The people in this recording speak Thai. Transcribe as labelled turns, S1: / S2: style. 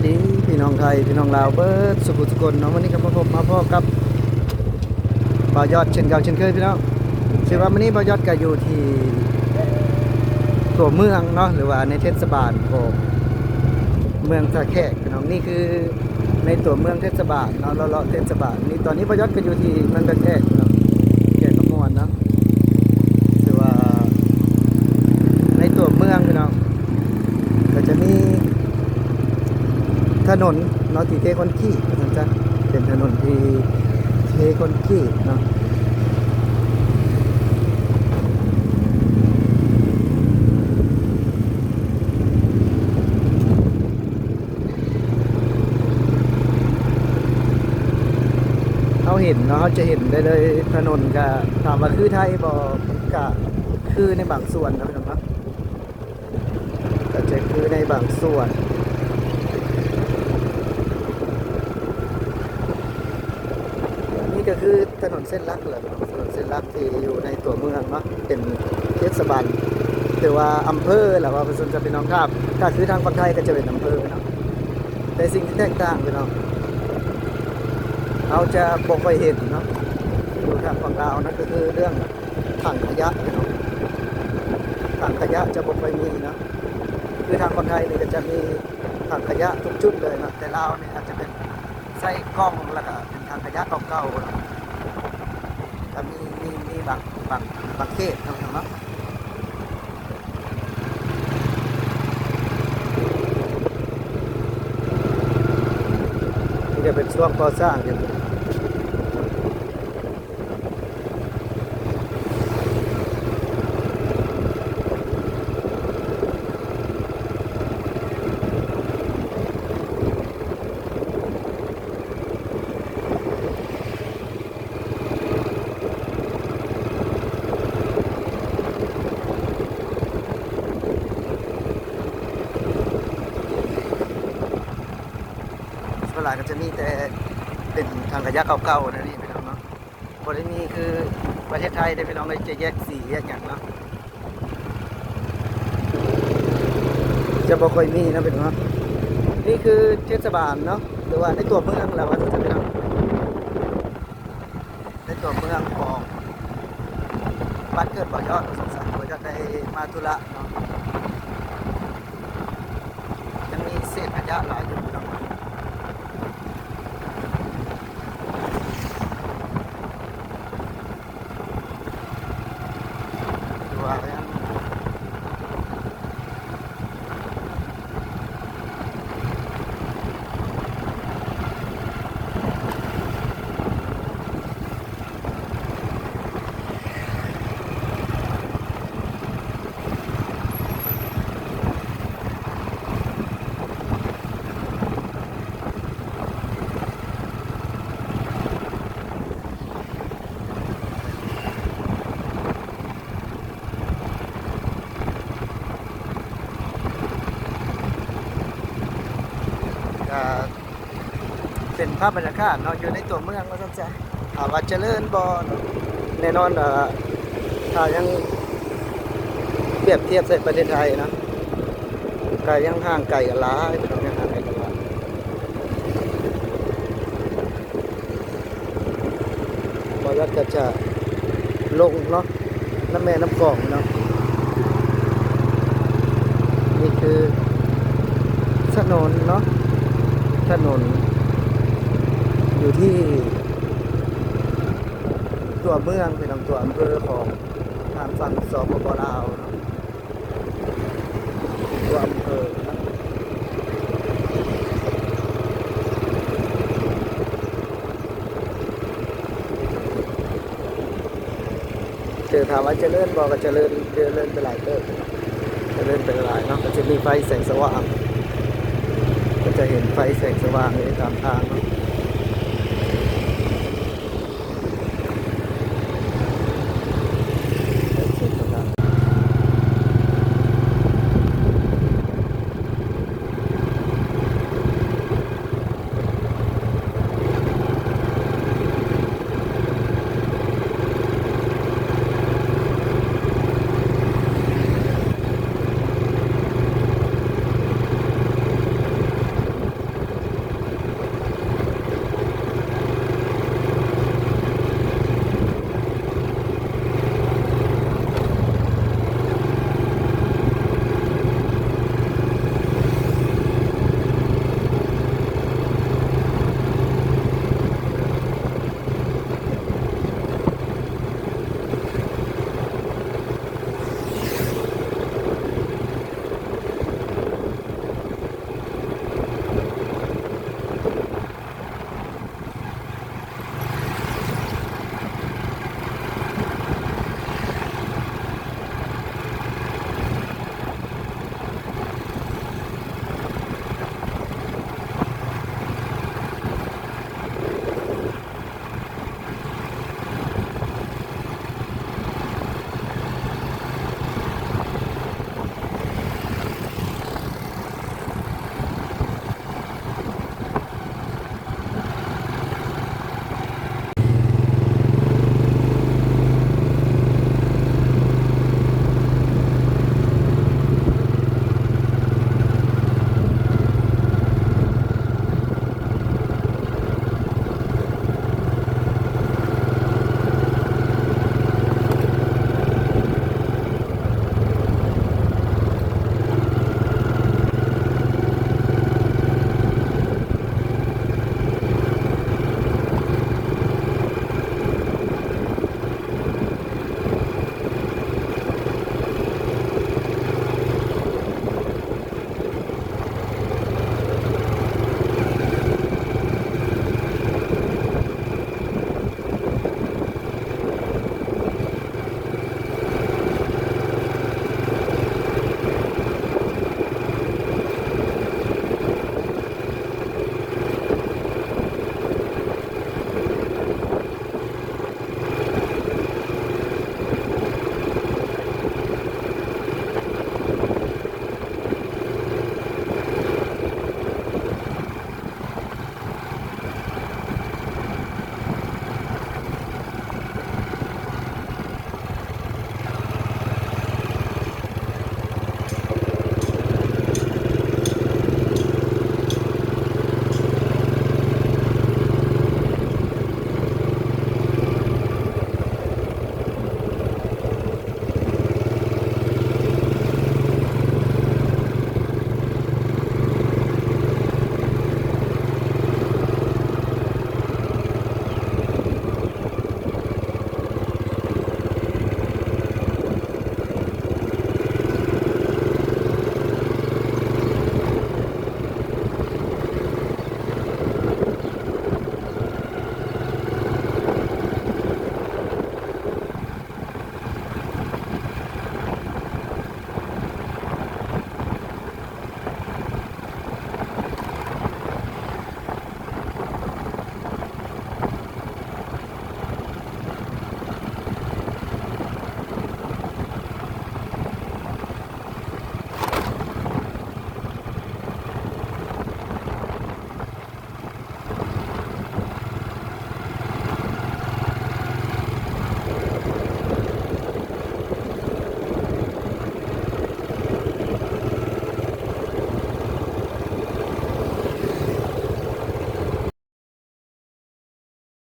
S1: ดีพี่น้องไทยพี่น้องลาวเบิร์ดสุขุสุคนเนาะวันนี้ก็มาพบมาพ่อกับบ่าวยอดเช่นเก่าเช่นเคยพี่น้องชื่อว่าวันนี้บ่าวยอดก็อยู่ที่ตัวเมืองเนาะหรือว่าในเทศบาลของเมืองท่าแขกพี่น้องนี่คือในตัวเมืองเทศบาลเนาะเลาะๆเทศบาลนี่ตอนนี้บ่าวยอดก็อยู่ที่เมืองท่าแขกเนาะแขกขมวนเนาะถือว่าในตัวเมืองพี่น้องก็จะมีถนนเนาะที่เทคอนกรีตนะจ๊ะเป็นถนนที่เทคอนกรีตเนาะเขาเห็นเนาะเขาจะเห็นได้เลยถนนก็ถามว่าคือไทยบ่ก็คือในบางส่วนนะพี่น้องเนาะก็จะคือในบางส่วนนี่ก็คือถนนเส้นหลักเลยถนนเส้นหลักที่อยู่ในตัวเมืองเนาะเป็นเทศบาลหรือว่าอำเภอหรือว่าเป็นส่วนจะเป็นน้องครับถ้าคือทางคนไทยก็จะเป็นอำเภอเนาะแต่สิ่งที่แตกต่างพี่น้องเราจะบอกไปเห็นเนาะอยู่ทางฝั่งลาวนั่นก็คือเรื่องถังขยะพี่น้องถังขยะจะบอกไปมีเนาะคือทางคนไทยนี่ก็จะมีถังขยะทุกจุดเลยนะแต่ลาวเนี่ยอาจจะเป็นใส่กล้องแล้วก็เป็นถังขยะเก่าๆเนาะแต่มีบางเขตเนาะนี่จะเป็นช่วงก่อสร้างอยู่ส่วนหลายก็จะมีแต่เป็นทางขยะเก่าๆนะนี่พี่น้องเนาะบริมีคือประเทศไทยได้พี่น้องเลยจะแยกสีแยกอย่างเนาะจะบ่ค่อยมีนะพี่น้องนี่คือเทศบาลเนาะหรือว่าในตัวเมืองแล้วว่าจะพี่น้องในตัวเมืองของบ้านเกิดบ่อยอดสงสารบ่อยอดได้มาธุระเนาะยังมีเศษขยะหลายอยู่พี่น้องดูว่ายังเป็นภาพบรรยากาศเนาะอยู่ในตัวเมืองว่าซั่นซะถามว่าเจริญบ่แน่นอนถ้ายังเปรียบเทียบใส่ประเทศไทยนะก็ยังห่างไกลกันหลายพี่น้องยังห่างไกลกันหลายบ่ว่าก็จะลงเนาะน้ำแม่น้ำกลองเนาะนี่คือถนนเนาะถนนอยู่ที่ตัวเมืองเป็นตัวอำเภอของทางฝั่งสปปลาวเนาะตัวอำเภอนะเจอถามว่าเจริญบอกก็เจริญไปหลายเติบเจริญไปหลายเนาะก็จะมีไฟแสงสว่างก็จะเห็นไฟแสงสว่างในตามทางเนาะ